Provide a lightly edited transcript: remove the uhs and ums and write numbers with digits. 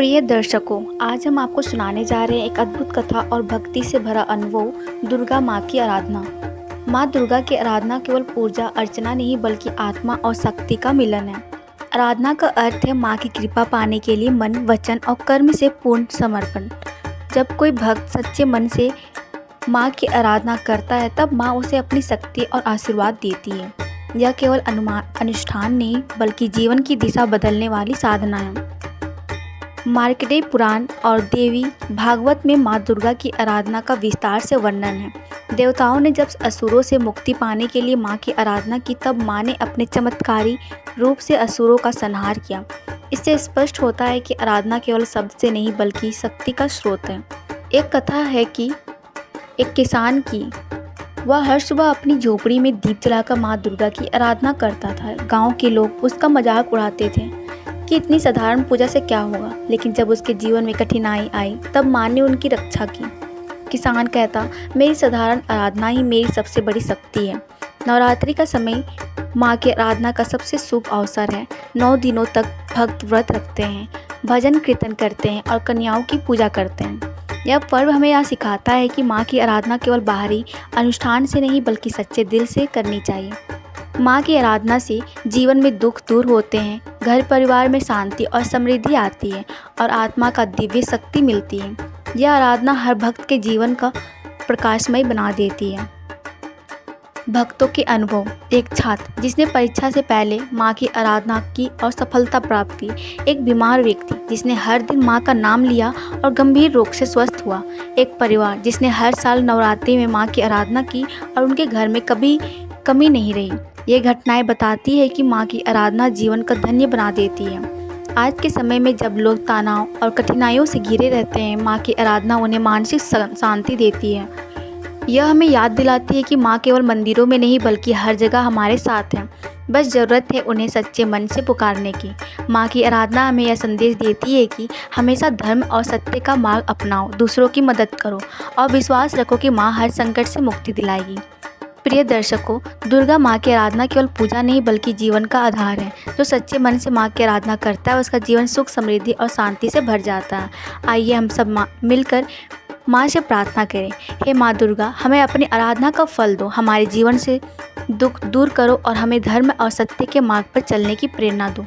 प्रिय दर्शकों, आज हम आपको सुनाने जा रहे हैं एक अद्भुत कथा और भक्ति से भरा अनुभव दुर्गा माँ की आराधना। माँ दुर्गा की आराधना केवल पूजा अर्चना नहीं बल्कि आत्मा और शक्ति का मिलन है। आराधना का अर्थ है माँ की कृपा पाने के लिए मन, वचन और कर्म से पूर्ण समर्पण। जब कोई भक्त सच्चे मन से माँ की आराधना करता है तब माँ उसे अपनी शक्ति और आशीर्वाद देती है। यह केवल अनुष्ठान नहीं बल्कि जीवन की दिशा बदलने वाली साधना है। मार्कंडेय पुराण और देवी भागवत में माँ दुर्गा की आराधना का विस्तार से वर्णन है। देवताओं ने जब असुरों से मुक्ति पाने के लिए माँ की आराधना की तब माँ ने अपने चमत्कारी रूप से असुरों का संहार किया। इससे स्पष्ट होता है कि आराधना केवल शब्द से नहीं बल्कि शक्ति का स्रोत है। एक कथा है कि एक किसान की वह हर सुबह अपनी झोपड़ी में दीप जलाकर माँ दुर्गा की आराधना करता था। गाँव के लोग उसका मजाक उड़ाते थे कि इतनी साधारण पूजा से क्या होगा, लेकिन जब उसके जीवन में कठिनाई आई तब माँ ने उनकी रक्षा की। किसान कहता, मेरी साधारण आराधना ही मेरी सबसे बड़ी शक्ति है। नवरात्रि का समय माँ की आराधना का सबसे शुभ अवसर है। 9 दिनों तक भक्त व्रत रखते हैं, भजन कीर्तन करते हैं और कन्याओं की पूजा करते हैं। यह पर्व हमें यह सिखाता है कि माँ की आराधना केवल बाहरी अनुष्ठान से नहीं बल्कि सच्चे दिल से करनी चाहिए। माँ की आराधना से जीवन में दुख दूर होते हैं, घर परिवार में शांति और समृद्धि आती है और आत्मा का दिव्य शक्ति मिलती है। यह आराधना हर भक्त के जीवन का प्रकाशमय बना देती है। भक्तों के अनुभव। एक छात्र जिसने परीक्षा से पहले माँ की आराधना की और सफलता प्राप्त की। एक बीमार व्यक्ति जिसने हर दिन माँ का नाम लिया और गंभीर रोग से स्वस्थ हुआ। एक परिवार जिसने हर साल नवरात्रि में माँ की आराधना की और उनके घर में कभी कमी नहीं रही। ये घटनाएं बताती है कि माँ की आराधना जीवन का धन्य बना देती है। आज के समय में जब लोग तनाव और कठिनाइयों से घिरे रहते हैं, माँ की आराधना उन्हें मानसिक शांति देती है। यह हमें याद दिलाती है कि माँ केवल मंदिरों में नहीं बल्कि हर जगह हमारे साथ है। बस ज़रूरत है उन्हें सच्चे मन से पुकारने की। माँ की आराधना हमें यह संदेश देती है कि हमेशा धर्म और सत्य का मार्ग अपनाओ, दूसरों की मदद करो और विश्वास रखो कि माँ हर संकट से मुक्ति दिलाएगी। प्रिय दर्शकों, दुर्गा माँ की आराधना केवल पूजा नहीं बल्कि जीवन का आधार है। जो सच्चे मन से माँ की आराधना करता है उसका जीवन सुख, समृद्धि और शांति से भर जाता है। आइए हम सब मिलकर माँ से प्रार्थना करें। हे माँ दुर्गा, हमें अपनी आराधना का फल दो, हमारे जीवन से दुख दूर करो और हमें धर्म और सत्य के मार्ग पर चलने की प्रेरणा दो।